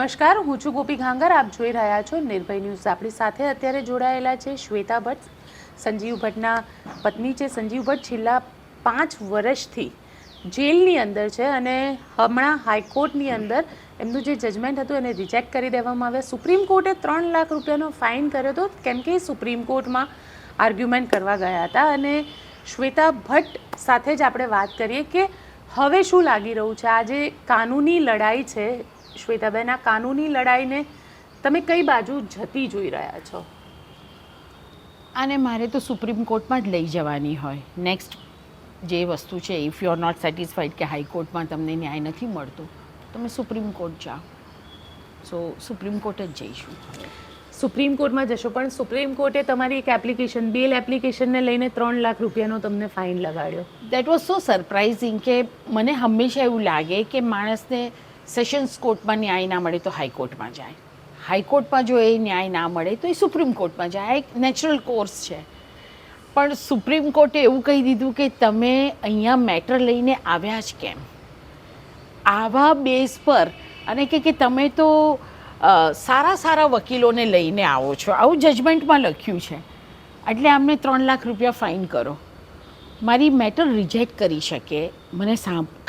નમસ્કાર, હું છું ગોપી ઘાંગર. આપ જોઈ રહ્યા છો નિર્ભય ન્યૂઝ. આપણી સાથે અત્યારે જોડાયેલા છે શ્વેતા ભટ્ટ, સંજીવ ભટ્ટના પત્ની છે. સંજીવ ભટ્ટ છેલ્લા 5 વર્ષથી જેલની અંદર છે અને હમણાં હાઈકોર્ટની અંદર એમનું જે જજમેન્ટ હતું એને રિજેક્ટ કરી દેવામાં આવ્યા. સુપ્રીમ કોર્ટે 3 લાખ રૂપિયાનો ફાઇન કર્યો હતો કેમ કે સુપ્રીમ કોર્ટમાં આર્ગ્યુમેન્ટ કરવા ગયા હતા. અને શ્વેતા ભટ્ટ સાથે જ આપણે વાત કરીએ કે હવે શું લાગી રહ્યું છે. આ જે કાનૂની લડાઈ છે શ્વેતાબેન, આ કાનૂની લડાઈને તમે કઈ બાજુ જતી જોઈ રહ્યા છો? આને મારે તો સુપ્રીમ કોર્ટમાં જ લઈ જવાની હોય. નેક્સ્ટ જે વસ્તુ છે, if you are not satisfied કે હાઈકોર્ટમાં તમને ન્યાય નથી મળતો, તમે સુપ્રીમ કોર્ટ જાઓ. સો સુપ્રીમ કોર્ટ જ જઈશું. સુપ્રીમ કોર્ટમાં જશો, પણ સુપ્રીમ કોર્ટે તમારી એક એપ્લિકેશન, બેલ એપ્લિકેશનને લઈને 3 લાખ રૂપિયાનો તમને ફાઇન લગાડ્યો. દેટ વોઝ સો સરપ્રાઇઝિંગ કે મને હંમેશા એવું લાગે કે માણસને સેશન્સ કોર્ટમાં ન્યાય ના મળે તો હાઈકોર્ટમાં જાય, હાઈકોર્ટમાં જો એ ન્યાય ના મળે તો એ સુપ્રીમ કોર્ટમાં જાય. એક નેચરલ કોર્સ છે. પણ સુપ્રીમ કોર્ટે એવું કહી દીધું કે તમે અહીંયા મેટર લઈને આવ્યા જ કેમ, આવા બેઝ પર, અને કે તમે તો સારા વકીલોને લઈને આવો છો, આવું જજમેન્ટમાં લખ્યું છે. એટલે આમને 3 લાખ રૂપિયા ફાઇન કરો. મારી મેટર રિજેક્ટ કરી શકે, મને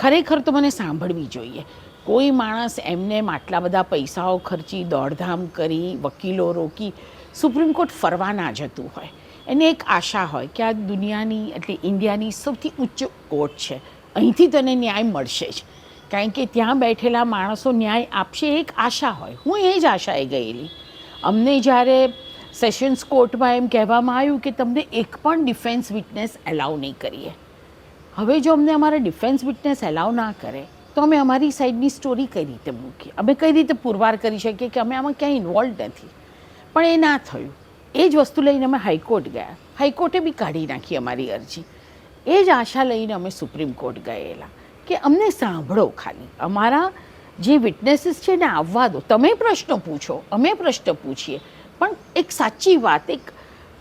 ખરેખર તો મને સાંભળવી જોઈએ. કોઈ માણસ એમને આટલા બધા પૈસાઓ ખર્ચી, દોડધામ કરી, વકીલો રોકી સુપ્રીમ કોર્ટ ફરવા ના જતું હોય. એને એક આશા હોય કે આ દુનિયાની એટલે ઇન્ડિયાની સૌથી ઉચ્ચ કોર્ટ છે, અહીંથી તને ન્યાય મળશે જ, કારણ કે ત્યાં બેઠેલા માણસો ન્યાય આપશે, એક આશા હોય. હું એ જ આશાએ ગયેલી. અમને જ્યારે સેશન્સ કોર્ટમાં એમ કહેવામાં આવ્યું કે તમને એક પણ ડિફેન્સ વિટનેસ એલાઉ નહીં કરીએ. હવે જો અમને અમારા ડિફેન્સ વિટનેસ એલાઉ ના કરે તો અમે અમારી સાઈડની સ્ટોરી કઈ રીતે મૂકીએ, અમે કઈ રીતે પુરવાર કરી શકીએ કે અમે આમાં ક્યાંય ઇન્વોલ્વ નથી. પણ એ ના થયું. એ જ વસ્તુ લઈને અમે હાઈકોર્ટ ગયા. હાઈકોર્ટે બી કાઢી નાખી અમારી અરજી. એ જ આશા લઈને અમે સુપ્રીમ કોર્ટ ગયેલા કે અમને સાંભળો, ખાલી અમારા જે વિટનેસીસ છે ને આવવા દો. તમે પ્રશ્નો પૂછો, અમે પ્રશ્ન પૂછીએ, પણ એક સાચી વાત, એક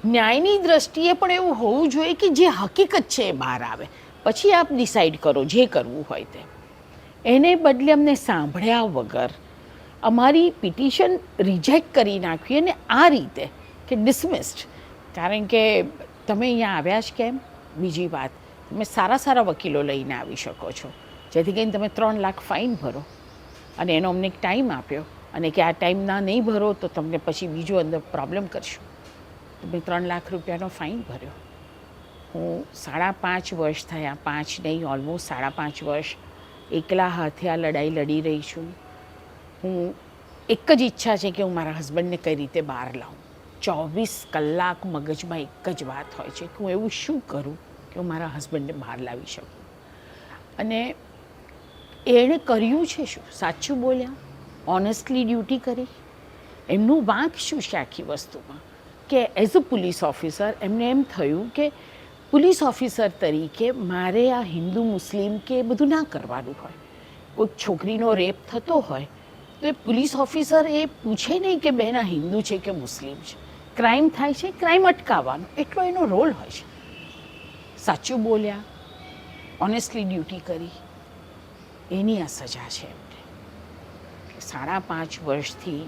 ન્યાયની દ્રષ્ટિએ પણ એવું હોવું જોઈએ કે જે હકીકત છે એ બહાર આવે. પછી આપ ડિસાઈડ કરો જે કરવું હોય તે. એને બદલે અમને સાંભળ્યા વગર અમારી પિટિશન રિજેક્ટ કરી નાખવી, અને આ રીતે કે ડિસમિસ્ડ. કારણ કે તમે અહીંયા આવ્યા જ કેમ? બીજી વાત, તમે સારા વકીલો લઈને આવી શકો છો, જેથી કરીને તમે 3 લાખ ફાઇન ભરો. અને એનો અમને એક ટાઈમ આપ્યો, અને કે આ ટાઈમ ના નહીં ભરો તો તમને પછી બીજું અંદર પ્રોબ્લેમ કરશું. તમે 3 લાખ રૂપિયાનો ફાઇન ભર્યો. હું 5.5 વર્ષ થયા, 5 નહીં, ઓલમોસ્ટ 5.5 વર્ષ એકલા હાથે આ લડાઈ લડી રહી છું. હું એક જ ઈચ્છા છે કે હું મારા હસબન્ડને કઈ રીતે બહાર લાવું. 24 કલાક મગજમાં એક જ વાત હોય છે કે હું એવું શું કરું કે હું મારા હસબન્ડને બહાર લાવી શકું. અને એણે કર્યું છે શું? સાચું બોલ્યા, ઓનેસ્ટલી ડ્યુટી કરી. એમનું વાંક શું છે આખી વસ્તુમાં? કે એઝ અ પોલીસ ઓફિસર એમને એમ થયું કે પોલીસ ઓફિસર તરીકે મારે આ હિન્દુ મુસ્લિમ કે એ બધું ના કરવાનું હોય. કોઈક છોકરીનો રેપ થતો હોય તો એ પોલીસ ઓફિસર એ પૂછે નહીં કે બેન આ હિન્દુ છે કે મુસ્લિમ છે. ક્રાઇમ થાય છે, ક્રાઇમ અટકાવવાનો એટલો એનો રોલ હોય છે. સાચું બોલ્યા, ઓનેસ્ટલી ડ્યુટી કરી, એની આ સજા છે એમને. 5.5 વર્ષથી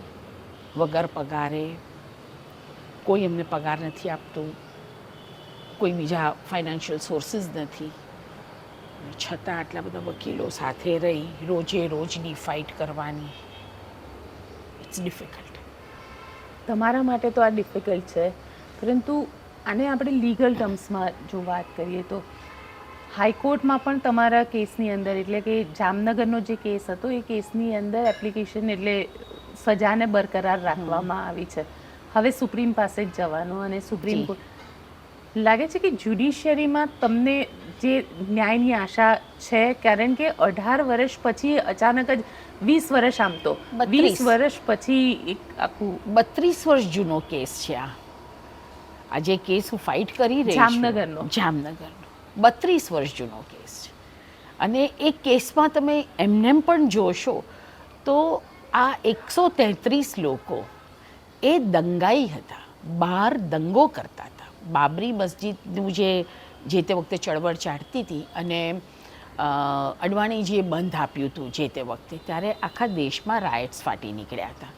વગર પગારે, કોઈ એમને પગાર નથી આપતું, કોઈ બીજા ફાઇનાન્શિયલ સોર્સિસ નથી, છતાં આટલા બધા વકીલો સાથે રહી રોજની ફાઇટ કરવાની. It's difficult. તમારા માટે તો આ ડિફિકલ્ટ છે, પરંતુ આને આપણે લીગલ ટર્મ્સમાં જો વાત કરીએ તો હાઈકોર્ટમાં પણ તમારા કેસની અંદર, એટલે કે જામનગરનો જે કેસ હતો એ કેસની અંદર એપ્લિકેશન એટલે સજાને બરકરાર રાખવામાં આવી છે. હવે સુપ્રીમ પાસે જ જવાનું, અને સુપ્રીમ કોર્ટ લાગે છે કે જ્યુડિશિયરીમાં તમને જે ન્યાયની આશા છે, કારણ કે 18 વર્ષ પછી અચાનક જ 20 વર્ષ, આમ તો 20 વર્ષ પછી એક આખું 32 વર્ષ જૂનો કેસ છે આ જે કેસ હું ફાઇટ કરી રહી છું, જામનગરનો 32 વર્ષ જૂનો કેસ છે. અને એ કેસમાં તમે એમનેમ પણ જોશો તો આ 133 લોકો એ દંગાઈ હતા, બહાર દંગો કરતા હતા. બાબરી મસ્જિદનું જે તે વખતે ચળવળ ચાલતી હતી, અને અડવાણીજીએ બંધ આપ્યું હતું જે તે વખતે, ત્યારે આખા દેશમાં રાયટ્સ ફાટી નીકળ્યા હતા.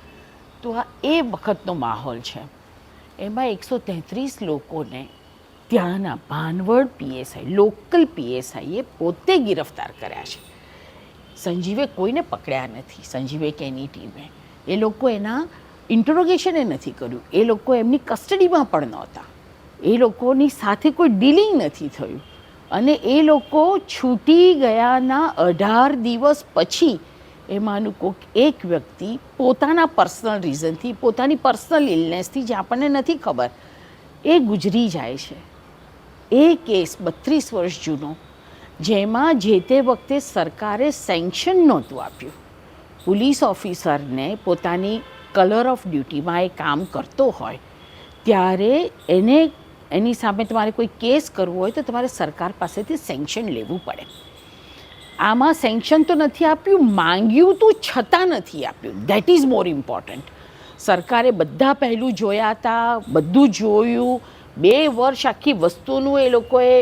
તો આ એ વખતનો માહોલ છે. એમાં 133 લોકોને ત્યાંના ભાનવડ પીએસઆઈ, લોકલ પીએસઆઈએ પોતે ગિરફ્તાર કર્યા છે. સંજીવે કોઈને પકડ્યા નથી, સંજીવે કે એની ટીમે. એ લોકો એના ઇન્ટરોગેશન નથી કર્યું, એ લોકો એમની કસ્ટડીમાં પણ નહોતા, એ લોકોની સાથે કોઈ ડીલિંગ નથી થયું. અને એ લોકો છૂટી ગયાના 18 દિવસ પછી એમાંનું કોઈક એક વ્યક્તિ પોતાના પર્સનલ રીઝનથી, પોતાની પર્સનલ ઇલનેસથી, જે આપણને નથી ખબર, એ ગુજરી જાય છે. એ કેસ 32 વર્ષ જૂનો, જેમાં જે તે વખતે સરકારે સેન્કશન નહોતું આપ્યું. પોલીસ ઓફિસરને પોતાની કલર ઓફ ડ્યુટીમાં એ કામ કરતો હોય ત્યારે એની સામે તમારે કોઈ કેસ કરવો હોય તો તમારે સરકાર પાસેથી સેન્કશન લેવું પડે. આમાં સેન્કશન તો નથી આપ્યું, માંગ્યું તો છતાં નથી આપ્યું. That is more important. સરકારે બધા પહેલું જોયા હતા, બધું જોયું, 2 વર્ષ આખી વસ્તુનું એ લોકોએ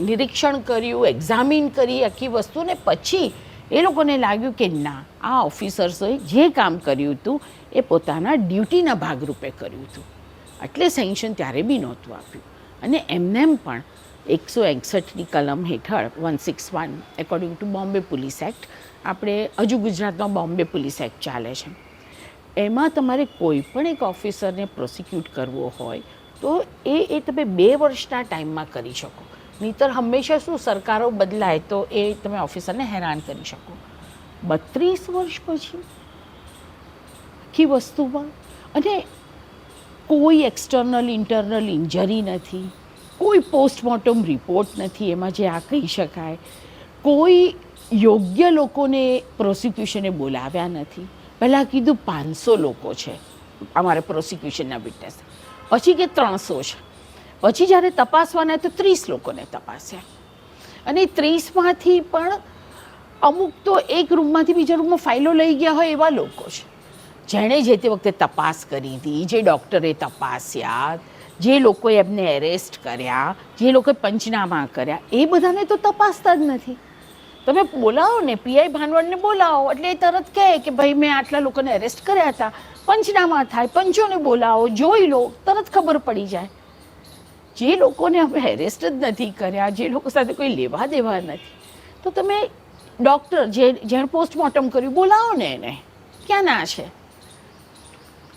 નિરીક્ષણ કર્યું, એક્ઝામિન કરી આખી વસ્તુને, પછી એ લોકોને લાગ્યું કે ના, આ ઓફિસર્સોએ જે કામ કર્યું હતું એ પોતાના ડ્યુટીના ભાગરૂપે કર્યું હતું, એટલે સેન્કશન ત્યારે બી નહોતું આપ્યું. અને એમ પણ 161ની કલમ હેઠળ 161 according to Bombay police act, આપણે હજુ ગુજરાતમાં બોમ્બે પોલીસ એક્ટ ચાલે છે, એમાં તમારે કોઈ પણ એક ઓફિસરને પ્રોસિક્યુટ કરવો હોય તો એ તમે 2 વર્ષના ટાઈમમાં કરી શકો. નહીંતર હંમેશા શું, સરકારો બદલાય તો એ તમે ઓફિસરને હેરાન કરી શકો. 32 વર્ષ પછી આખી વસ્તુમાં, અને કોઈ એક્સટર્નલ ઇન્ટરનલ ઇન્જરી નથી, કોઈ પોસ્ટમોર્ટમ રિપોર્ટ નથી એમાં જે આ કહી શકાય, કોઈ યોગ્ય લોકોને પ્રોસિક્યુશને બોલાવ્યા નથી. પહેલાં કીધું 500 લોકો છે અમારે પ્રોસિક્યુશનના વિટનેસ, પછી કે 300 છે, પછી જ્યારે તપાસવાના તો 30 લોકોને તપાસ્યા. અને 30માંથી પણ અમુક તો એક રૂમમાંથી બીજા રૂમમાં ફાઇલો લઈ ગયા હોય એવા લોકો છે, જેણે જે તે વખતે તપાસ કરી હતી, જે ડૉક્ટરે તપાસ્યા, જે લોકોએ એમને એરેસ્ટ કર્યા, જે લોકોએ પંચનામા કર્યા, એ બધાને તો તપાસતા જ નથી. તમે બોલાવો ને, પીઆઈ ભાનવડને બોલાવો એટલે એ તરત કહે કે ભાઈ મેં આટલા લોકોને એરેસ્ટ કર્યા હતા, પંચનામા થાય, પંચોને બોલાવો, જોઈ લો, તરત ખબર પડી જાય. જે લોકોને અમે એરેસ્ટ જ નથી કર્યા, જે લોકો સાથે કોઈ લેવા દેવા નથી, તો તમે ડૉક્ટર જેણે પોસ્ટમોર્ટમ કર્યું બોલાવો ને એને, ક્યાં ના છે?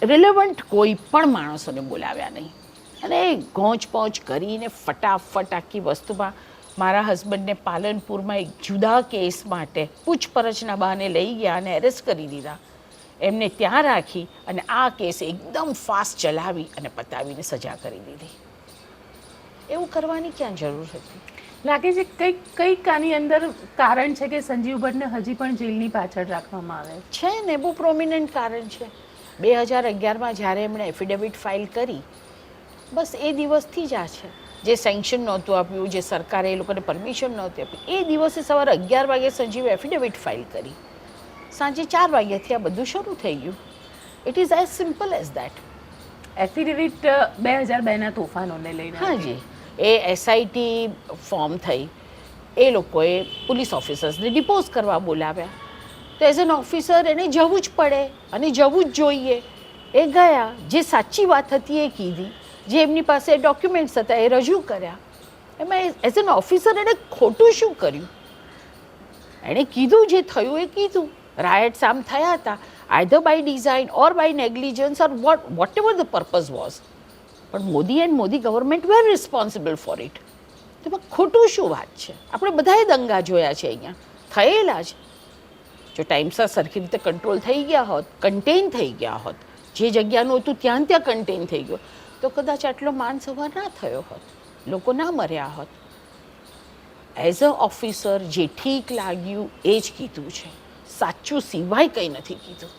રિલેવન્ટ કોઈ પણ માણસોને બોલાવ્યા નહીં. અને ઘોંચ પહોંચ કરીને ફટાફટ આખી વસ્તુમાં મારા હસબન્ડને પાલનપુરમાં એક જુદા કેસ માટે પૂછપરછના બહાને લઈ ગયા અને એરેસ્ટ કરી દીધા. એમને ત્યાં રાખી અને આ કેસ એકદમ ફાસ્ટ ચલાવી અને પતાવીને સજા કરી દીધી. એવું કરવાની ક્યાં જરૂર હતી? લાગે છે કંઈક આની અંદર કારણ છે કે સંજીવ ભટ્ટને હજી પણ જેલની પાછળ રાખવામાં આવે છે ને. બહુ પ્રોમિનન્ટ કારણ છે. 2011માં જ્યારે એમણે એફિડેવિટ ફાઇલ કરી, બસ એ દિવસથી જ આ છે. જે સેન્કશન નહોતું આપ્યું, જે સરકારે એ લોકોને પરમિશન નહોતી આપી, એ દિવસે સવારે 11 વાગે સંજીવે એફિડેવિટ ફાઇલ કરી, સાંજે 4 વાગ્યાથી આ બધું શરૂ થઈ ગયું. It is as simple as that. Affidavit 2002ના તોફાનોને લઈને, હાજી, એ એસઆઈટી ફોર્મ થઈ, એ લોકોએ પોલીસ ઓફિસર્સને ડિપોઝ કરવા બોલાવ્યા. તો એઝ એન ઓફિસર એને જવું જ પડે અને જવું જ જોઈએ. એ ગયા, જે સાચી વાત હતી એ કીધી, જે એમની પાસે ડોક્યુમેન્ટ્સ હતા એ રજૂ કર્યા. એમાં એઝ એન ઓફિસર એણે ખોટું શું કર્યું? એણે કીધું જે થયું એ કીધું. રાયટ્સ આમ થયા હતા, either by design or by negligence or whatever the purpose was, પણ Modi and Modi government were responsible for it. તેમાં ખોટું શું વાત છે? આપણે બધાએ દંગા જોયા છે અહીંયા, થયેલા જ. જો ટાઈમસર સરખી રીતે કંટ્રોલ થઈ ગયા હોત, કન્ટેન થઈ ગયા હોત, જે જગ્યાનું હતું ત્યાં કન્ટેન થઈ ગયો, તો કદાચ આટલો માન સવાર ના થયો હોત, લોકો ના મર્યા હોત. એઝ અ ઓફિસર જે ઠીક લાગ્યું એ જ કીધું છે, સાચું સિવાય કંઈ નથી કીધું.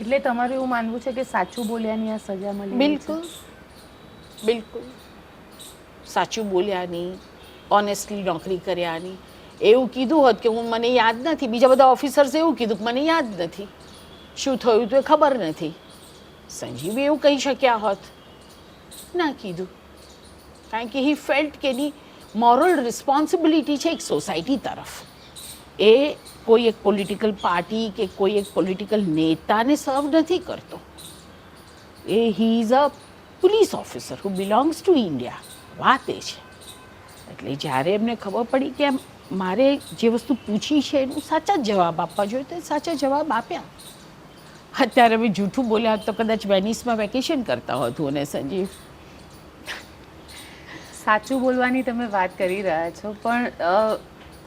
એટલે તમારું એવું માનવું છે કે સાચું બોલ્યાની આ સજા મળી? બિલકુલ બિલકુલ. સાચું બોલ્યાની, ઓનેસ્ટલી નોકરી કર્યાની. એવું કીધું હોત કે મને યાદ નથી, બીજા બધા ઓફિસર્સે એવું કીધું કે મને યાદ નથી, શું થયું તો એ ખબર નથી. સંજીવે એવું કહી શક્યા હોત, ના કીધું, કારણ કે હી ફેલ્ટ કે નહીં, મોરલ રિસ્પોન્સિબિલિટી છે એક સોસાયટી તરફ. એ કોઈ એક પોલિટિકલ પાર્ટી કે કોઈ એક પોલિટિકલ નેતાને સર્વ નથી કરતો. He is a police officer who belongs to India. વાત એ છે. એટલે જ્યારે એમને ખબર પડી કે મારે જે વસ્તુ પૂછી છે એનું સાચા જ જવાબ આપવા જોઈએ તો સાચા જવાબ આપ્યા. અત્યારે અમે જૂઠું બોલ્યા તો કદાચ વેનિસમાં વેકેશન કરતા હોતું અને સંજીવ. સાચું બોલવાની તમે વાત કરી રહ્યા છો, પણ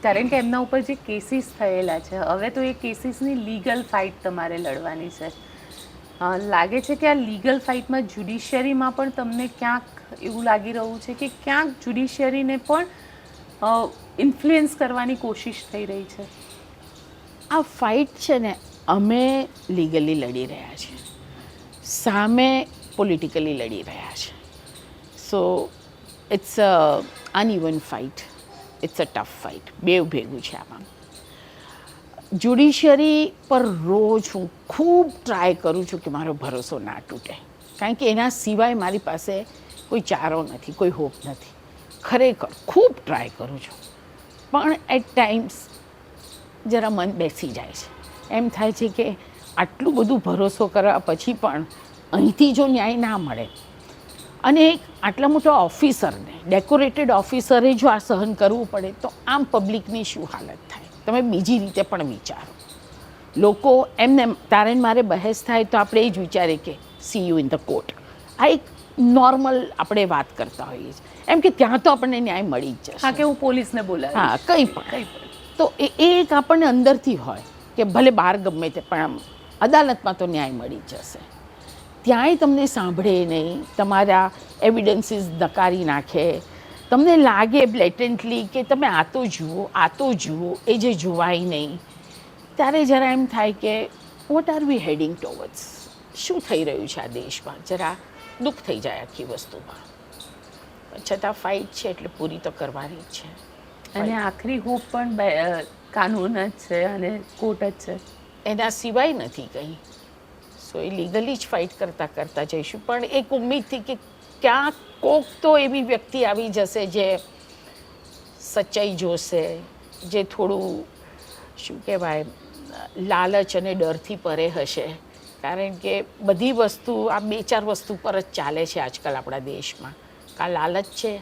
કારણ કે એમના ઉપર જે કેસીસ થયેલા છે, હવે તો એ કેસીસની લીગલ ફાઇટ તમારે લડવાની છે. લાગે છે કે આ લીગલ ફાઇટમાં જ્યુડિશિયરીમાં પણ તમને ક્યાંક એવું લાગી રહ્યું છે કે ક્યાંક જ્યુડિશિયરીને પણ ઇન્ફ્લુઅન્સ કરવાની કોશિશ થઈ રહી છે? આ ફાઇટ છે ને અમે લીગલી લડી રહ્યા છીએ, સામે પોલિટિકલી લડી રહ્યા છે. So it's a uneven fight, it's a tough fight. બેવ ભેગું છે આમાં. જ્યુડિશિયરી પર રોજ હું ખૂબ ટ્રાય કરું છું કે મારો ભરોસો ના તૂટે, કારણ કે એના સિવાય મારી પાસે કોઈ ચારો નથી, કોઈ હોપ નથી. ખરેખર ખૂબ ટ્રાય કરું છું, પણ એટ ટાઈમ્સ જરા મન બેસી જાય છે. એમ થાય છે કે આટલું બધું ભરોસો કરવા પછી પણ અહીંથી જો ન્યાય ના મળે, અને એક આટલા મોટા ઓફિસરને, ડેકોરેટેડ ઓફિસરે જો આ સહન કરવું પડે તો આમ પબ્લિકની શું હાલત થાય? તમે બીજી રીતે પણ વિચારો. લોકો એમને તારે મારે બહેસ થાય તો આપણે એ જ વિચારે કે C you in the court. આ એક નોર્મલ આપણે વાત કરતા હોઈએ છીએ, એમ કે ત્યાં તો આપણને ન્યાય મળી જ જશે. હા, કે હું પોલીસને બોલાવીશ. હા, કંઈ પણ. તો એ એક આપણને અંદરથી હોય કે ભલે બહાર ગમે તે, પણ આમ અદાલતમાં તો ન્યાય મળી જ જશે. ત્યાંય તમને સાંભળે નહીં, તમારા એવિડન્સીસ નકારી નાખે. તમને લાગે બ્લેટન્ટલી કે તમે આ તો જુઓ, આ તો જુઓ, એ જે જોવાય નહીં. ત્યારે જરા એમ થાય કે what are we heading towards? શું થઈ રહ્યું છે આ દેશમાં? જરા દુઃખ થઈ જાય આખી વસ્તુમાં. છતાં ફાઇટ છે એટલે પૂરી તો કરવાની જ છે. અને આખરી હોપ પણ કાનૂન જ છે અને કોર્ટ જ છે, એના સિવાય નથી કંઈ. સો એ લીગલી જ ફાઇટ કરતાં જઈશું, પણ એક ઉમ્મીદથી કે ક્યાંક કોક તો એવી વ્યક્તિ આવી જશે જે સચ્ચાઈ જોશે, જે થોડું શું કહેવાય લાલચ અને ડરથી પરે હશે. કારણ કે બધી વસ્તુ આ 2-4 વસ્તુ પર જ ચાલે છે આજકાલ આપણા દેશમાં. કાં લાલચ છે,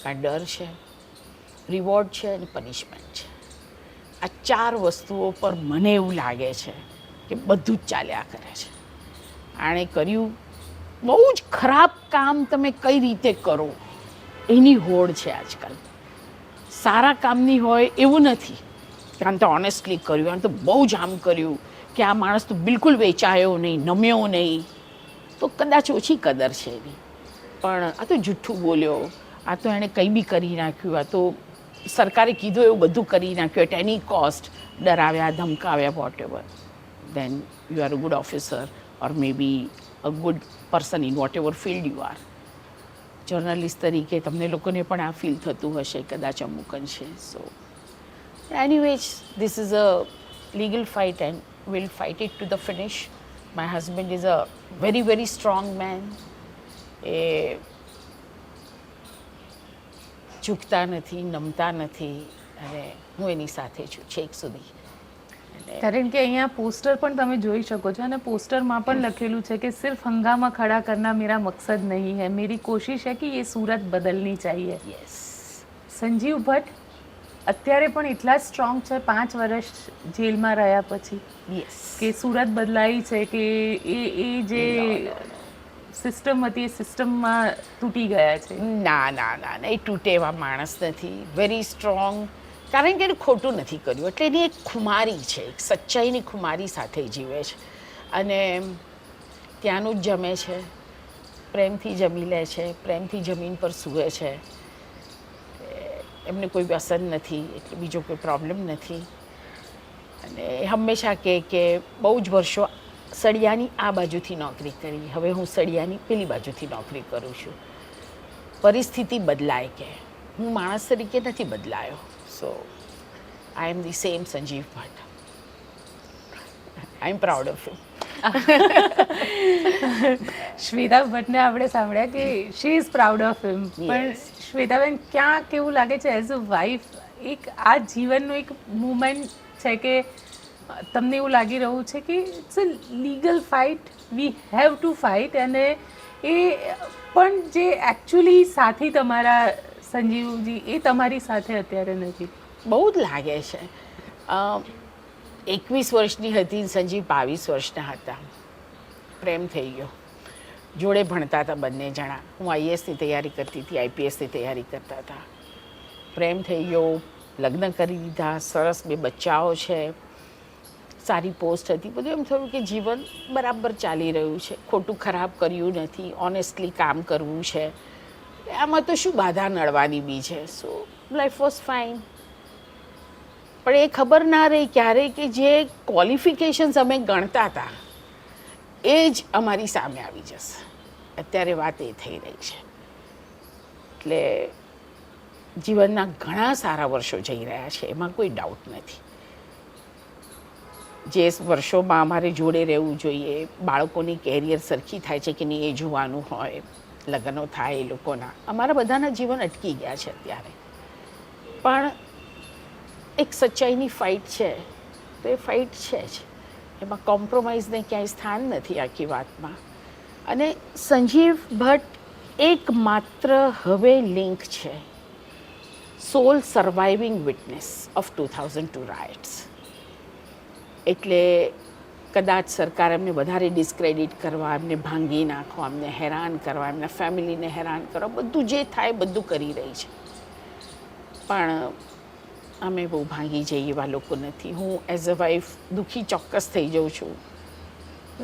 કાં ડર છે, રિવોર્ડ છે અને પનિશમેન્ટ છે. આ 4 વસ્તુઓ પર મને એવું લાગે છે કે બધું જ ચાલ્યા કરે છે. આણે કર્યું બહુ જ ખરાબ કામ તમે કઈ રીતે કરો એની હોડ છે આજકાલ. સારા કામની હોય એવું નથી, કારણ તો ઓનેસ્ટલી કર્યું, આને તો બહુ જ આમ કર્યું કે આ માણસ તો બિલકુલ વેચાયો નહીં, નમ્યો નહીં, તો કદાચ ઓછી કદર છે એની. પણ આ તો જૂઠું બોલ્યો, આ તો એણે કંઈ બી કરી નાખ્યું, આ તો સરકારે કીધું એવું બધું કરી નાખ્યું એટ એની કોસ્ટ, ડરાવ્યા, ધમકાવ્યા, whatever. then you are a good officer or maybe a good person in whatever field you are. Journalist તરીકે તમને લોકોને પણ આ ફીલ થતું હશે કદાચ અમુક અંશે. સો anyways, this is a legal fight and we'll fight it to the finish. My husband is a very, very strong man. એ ઝૂકતા નથી, નમતા નથી, અને હું એની સાથે છું છેક સુધી. કારણ કે અહીંયા પોસ્ટર પણ તમે જોઈ શકો છો, અને પોસ્ટરમાં પણ લખેલું છે કે સિર્ફ હંગામા ખડા કરના મેરા મકસદ નહીં है, मेरी कोशिश है कि ये सूरत बदलनी चाहिए. યસ. સંજીવ ભટ્ટ અત્યારે પણ એટલા સ્ટ્રોંગ છે 5 વર્ષ જેલમાં રહ્યા પછી, યસ. કે સુરત બદલાઈ છે, કે એ જે સિસ્ટમ હતી એ સિસ્ટમમાં તૂટી ગયા છે? ના ના ના ના, એ તૂટે એવા માણસ નથી. વેરી સ્ટ્રોંગ, કારણ કે એને ખોટું નથી કર્યું, એટલે એની એક ખુમારી છે, એક સચ્ચાઈની ખુમારી સાથે જીવે છે. અને ત્યાંનું જ જમે છે, પ્રેમથી જમી લે છે, પ્રેમથી જમીન પર સૂવે છે. એમને કોઈ વ્યસન નથી, એટલે બીજો કોઈ પ્રોબ્લેમ નથી. અને હંમેશા કે બહુ જ વર્ષો સળિયાની આ બાજુથી નોકરી કરી, હવે હું સળિયાની પેલી બાજુથી નોકરી કરું છું. પરિસ્થિતિ બદલાય કે હું માણસ તરીકે નથી બદલાયો. So I am the same Sanjiv Bhatt. I am proud of you. Shweta ભટ્ટને આપણે સાંભળ્યા કે she is proud of him, પણ શ્વેતાબેન ક્યાં કેવું લાગે છે એઝ અ વાઇફ, એક આ જીવનનું એક મુમેન્ટ છે કે તમને એવું લાગી રહ્યું છે કે it's a legal fight, we have to fight, અને એ પણ જે એકચ્યુઅલી સાથી તમારા સંજીવજી એ તમારી સાથે અત્યારે નથી? બહુ જ લાગે છે. 21 વર્ષની હતી, સંજીવ 22 વર્ષના હતા. પ્રેમ થઈ ગયો. જોડે ભણતા હતા બંને જણા. હું આઈએએસની તૈયારી કરતી હતી, આઈપીએસની તૈયારી કરતા હતા. પ્રેમ થઈ ગયો, લગ્ન કરી દીધા, સરસ 2 બચ્ચાઓ છે, સારી પોસ્ટ હતી. બધું એમ થયું કે જીવન બરાબર ચાલી રહ્યું છે, ખોટું ખરાબ કર્યું નથી, ઓનેસ્ટલી કામ કરવું છે, આમાં તો શું બાધા નડવાની બી છે. સો લાઈફ વોઝ ફાઇન. પણ એ ખબર ના રહી ક્યારેય કે જે ક્વોલિફિકેશન્સ અમે ગણતા હતા એ જ અમારી સામે આવી જશે. અત્યારે વાત એ થઈ રહી છે. એટલે જીવનના ઘણા સારા વર્ષો જઈ રહ્યા છે, એમાં કોઈ ડાઉટ નથી. જે વર્ષોમાં અમારે જોડે રહેવું જોઈએ, બાળકોની કેરિયર સરખી થાય છે કે નહીં એ જોવાનું હોય, લગ્નો થાય એ લોકોના, અમારા બધાના જીવન અટકી ગયા છે અત્યારે. પણ એક સચ્ચાઈની ફાઇટ છે તો એ ફાઇટ છે જ, એમાં કોમ્પ્રોમાઇઝને ક્યાંય સ્થાન નથી આખી વાતમાં. અને સંજીવ ભટ્ટ એકમાત્ર હવે લિંક છે સોલ સર્વાઇવિંગ વિટનેસ ઓફ 2002 રાઇટ્સ. એટલે કદાચ સરકાર એમને વધારે ડિસ્ક્રેડિટ કરવા, એમને ભાંગી નાખવા, એમને હેરાન કરવા, એમના ફેમિલીને હેરાન કરવા, બધું જે થાય બધું કરી રહી છે. પણ અમે બહુ ભાંગી જઈએ એવા લોકો નથી. હું એઝ અ વાઇફ દુઃખી ચોક્કસ થઈ જાઉં છું,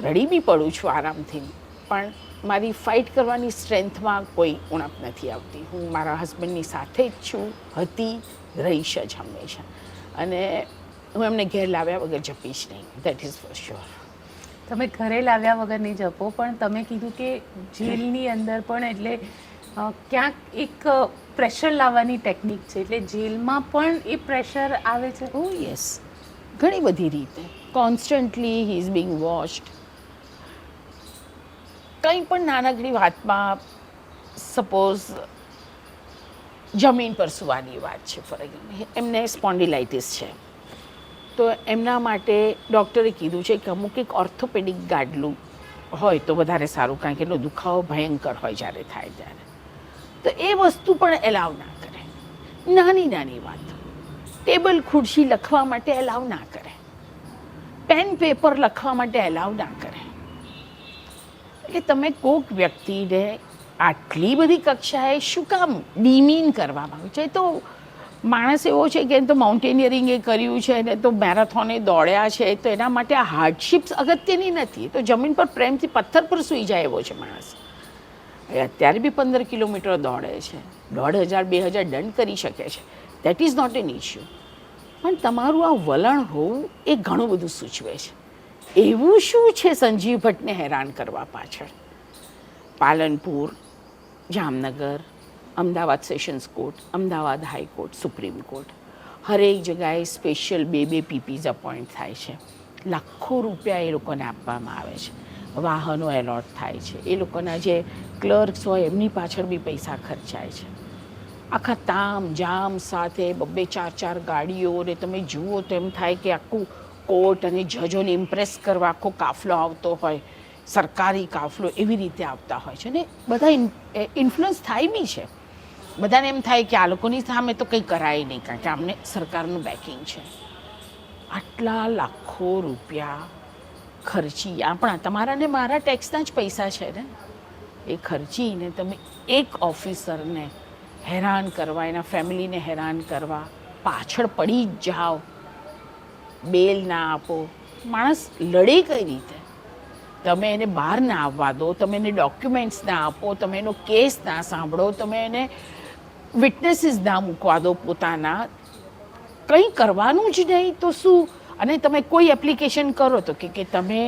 રડી બી પડું છું આરામથી, પણ મારી ફાઇટ કરવાની સ્ટ્રેન્થમાં કોઈ ઉણપ નથી આવતી. હું મારા હસબન્ડની સાથે જ છું, હતી, રહીશ જ હંમેશા. અને હું એમને ઘેર લાવ્યા વગર જપીશ નહીં, દેટ ઇઝ ફોર શ્યોર. તમે ઘરે લાવ્યા વગર નહીં જપો, પણ તમે કીધું કે જેલની અંદર પણ એટલે ક્યાંક એક પ્રેશર લાવવાની ટેકનિક છે, એટલે જેલમાં પણ એ પ્રેશર આવે છે? ઓ યસ, ઘણી બધી રીતે. Constantly he is being watched. કંઈ પણ નાનકડી વાતમાં, સપોઝ જમીન પર સુવાની વાત છે, ફોર એક્ઝામ્પલ એમને સ્પોન્ડિલાઇટિસ છે, તો એમના માટે ડૉક્ટરે કીધું છે કે અમુક એક ઓર્થોપેડિક ગાડલું હોય તો વધારે સારું, કારણ કે એનો દુખાવો ભયંકર હોય જ્યારે થાય ત્યારે. તો એ વસ્તુ પણ એલાવ ના કરે. નાની નાની વાત, ટેબલ ખુરશી લખવા માટે એલાવ ના કરે, પેન પેપર લખવા માટે એલાવ ના કરે. એટલે તમે કોઈક વ્યક્તિને આટલી બધી કક્ષાએ શું કામ ડિમીન કરવા માંગો છો? એ તો માણસ એવો છે કે તો માઉન્ટેનિયરિંગ એ કર્યું છે ને તો મેરેથોને દોડ્યા છે, તો એના માટે આ હાર્ડશિપ્સ અગત્યની નથી. તો જમીન પર પ્રેમથી પથ્થર પર સૂઈ જાય એવો છે માણસ. એ અત્યારે બી 15 કિલોમીટર દોડે છે, 1500-2000 દંડ કરી શકે છે, that is not an issue. પણ તમારું આ વલણ હોવું એ ઘણું બધું સૂચવે છે. એવું શું છે સંજીવ ભટ્ટને હેરાન કરવા પાછળ? Palanpur, Jamnagar, Ahmedabad sessions court, Ahmedabad high court, supreme court, હરેક જગ્યાએ સ્પેશિયલ 2 પીપીઝ અપોઇન્ટ થાય છે. લાખો રૂપિયા એ લોકોને આપવામાં આવે છે, વાહનો એલોટ થાય છે, એ લોકોના જે ક્લર્ક્સ હોય એમની પાછળ બી પૈસા ખર્ચાય છે. આખા તામ જામ સાથે 2-4 ગાડીઓ, ને તમે જુઓ તો એમ થાય કે આખું કોર્ટ અને જજોને ઇમ્પ્રેસ કરવા આખો કાફલો આવતો હોય, સરકારી કાફલો એવી રીતે આવતા હોય છે. ને બધા ઇન્ફ્લુઅન્સ થાય બી છે. બધાને એમ થાય કે આ લોકોની સામે તો કંઈ કરાય નહીં, કારણ કે અમને સરકારનું બેકિંગ છે. આટલા લાખો રૂપિયા ખર્ચી, આપણા તમારા ને મારા ટેક્સના જ પૈસા છે ને, એ ખર્ચીને તમે એક ઓફિસરને હેરાન કરવા, એના ફેમિલીને હેરાન કરવા, પાછળ પડી જ જાઓ, બેલ ના આપો. માણસ લડે કઈ રીતે? તમે એને બહાર ના આવવા દો, તમે એને ડોક્યુમેન્ટ્સ ના આપો, તમે એનો કેસ ના સાંભળો, તમે એને વિટનેસીસ ના મૂકવા દો પોતાના, કંઈ કરવાનું જ નહીં તો શું? અને તમે કોઈ એપ્લિકેશન કરો તો કે તમે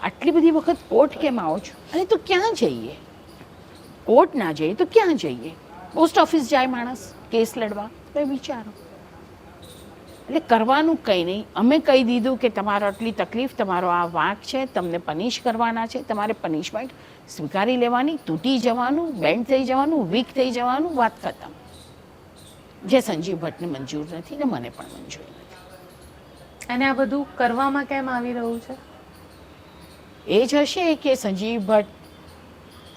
આટલી બધી વખત કોર્ટ કેમ આવો છો? અને તો ક્યાં જઈએ? કોર્ટ ના જઈએ તો ક્યાં જઈએ? પોસ્ટ ઓફિસ જાય માણસ કેસ લડવા? તો વિચારો. એટલે કરવાનું કંઈ નહીં. અમે કહી દીધું કે તમારો આટલી તકલીફ, તમારો આ વાંક છે, તમને પનિશ કરવાના છે, તમારે પનિશમેન્ટ સ્વીકારી લેવાની, તૂટી જવાનું, બેન્ડ થઈ જવાનું, વીક થઈ જવાનું, વાત ખતમ. જે સંજીવ ભટ્ટને મંજૂર નથી ને મને પણ મંજૂર નથી. અને આ બધું કરવામાં કેમ આવી રહ્યું છે? એ જ હશે કે સંજીવ ભટ્ટ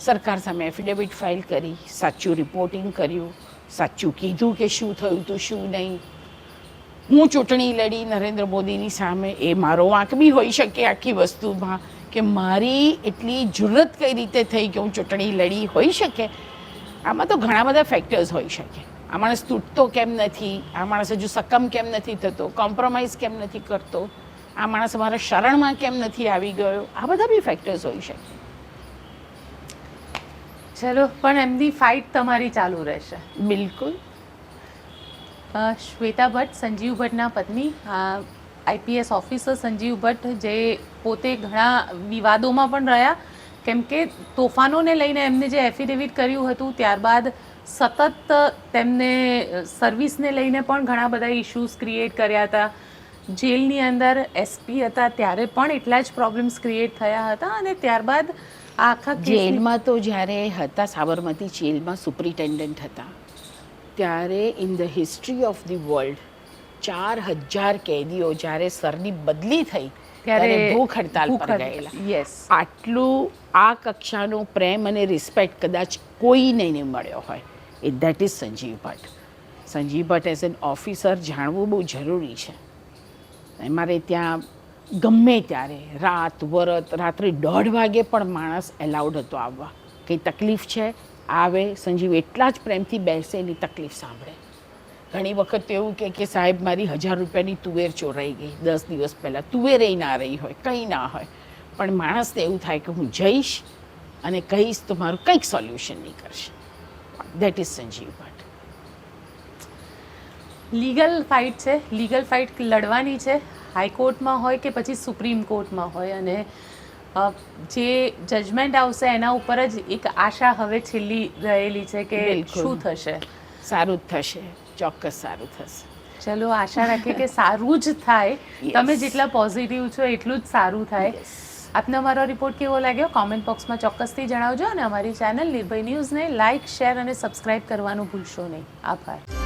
સરકાર સામે એફિડેવિટ ફાઇલ કરી, સાચું રિપોર્ટિંગ કર્યું, સાચું કીધું કે શું થયું હતું શું નહીં. હું ચૂંટણી લડી નરેન્દ્ર મોદીની સામે, એ મારો વાંક બી હોઈ શકે આખી વસ્તુમાં, કે મારી એટલી જુરત કઈ રીતે થઈ કે હું ચૂંટણી લડી, હોઈ શકે. આમાં તો ઘણા બધા ફેક્ટર્સ હોઈ શકે. આ માણસ તૂટતો કેમ નથી, આ માણસ હજુ સકમ કેમ નથી થતો, કોમ્પ્રોમાઇઝ કેમ નથી કરતો, આ માણસ મારા શરણમાં કેમ નથી આવી ગયો, આ બધા બી ફેક્ટર્સ હોઈ શકે. ચલો, પણ એમની ફાઇટ તમારી ચાલુ રહેશે. બિલકુલ. શ્વેતા ભટ્ટ, સંજીવ ભટ્ટના પત્ની, આઈપીએસ ઓફિસર સંજીવ ભટ્ટ, જે પોતે ઘણા વિવાદોમાં પણ રહ્યા, કેમ કે તોફાનોને લઈને એમને જે એફિડેવિટ કર્યું હતું ત્યારબાદ સતત તેમને સર્વિસને લઈને પણ ઘણા બધા ઇશ્યુઝ ક્રિએટ કર્યા હતા. જેલની અંદર એસપી હતા ત્યારે પણ એટલા જ પ્રોબ્લેમ્સ ક્રિએટ થયા હતા. અને ત્યારબાદ આખા જેલમાં તો જ્યારે હતા, સાબરમતી જેલમાં સુપ્રિન્ટેન્ડન્ટ હતા, ત્યારે in the history of the world 4000 કેદીઓ જ્યારે સરની બદલી થઈ ત્યારે ભૂખ હડતાલ પર ગયેલા. યસ, આટલું આ કક્ષાનો પ્રેમ અને રિસ્પેક્ટ કદાચ કોઈને નહીં મળ્યો હોય. That is Sanjiv Bhatt. Sanjiv Bhatt as an officer જાણવું બહુ જરૂરી છે. અમારે ત્યાં ગમે ત્યારે રાત વરત રાત્રે 1:30 વાગે પણ માણસ એલાઉડ હતો આવવા. કંઈ તકલીફ છે આવે, સંજીવ એટલા જ પ્રેમથી બેસે, એની તકલીફ સાંભળે. ઘણી વખત એવું કે સાહેબ મારી 1000 રૂપિયાની તુવેર ચોરાઈ ગઈ 10 દિવસ પહેલાં, તુવેરે ના રહી હોય, કંઈ ના હોય, પણ માણસને એવું થાય કે હું જઈશ અને કહીશ તો મારું કંઈક સોલ્યુશન નહીં કરશે. That is Sanjiv Bhatt. Legal fight છે, લીગલ ફાઇટ લડવાની છે, હાઈકોર્ટમાં હોય કે પછી સુપ્રીમ કોર્ટમાં હોય. અને જે જજમેન્ટ આવશે એના ઉપર જ એક આશા હવે છેલ્લી રહેલી છે કે શું થશે. સારું જ થશે, ચોક્કસ સારું થશે. ચલો, આશા રાખીએ કે સારું જ થાય. તમે જેટલા પોઝિટિવ છો એટલું જ સારું થાય. આપને અમારો રિપોર્ટ કેવો લાગ્યો કોમેન્ટ બોક્સમાં ચોક્કસથી જણાવજો. અને અમારી ચેનલ નિર્ભય ન્યૂઝને લાઇક, શેર અને સબસ્ક્રાઇબ કરવાનું ભૂલશો નહીં. આભાર.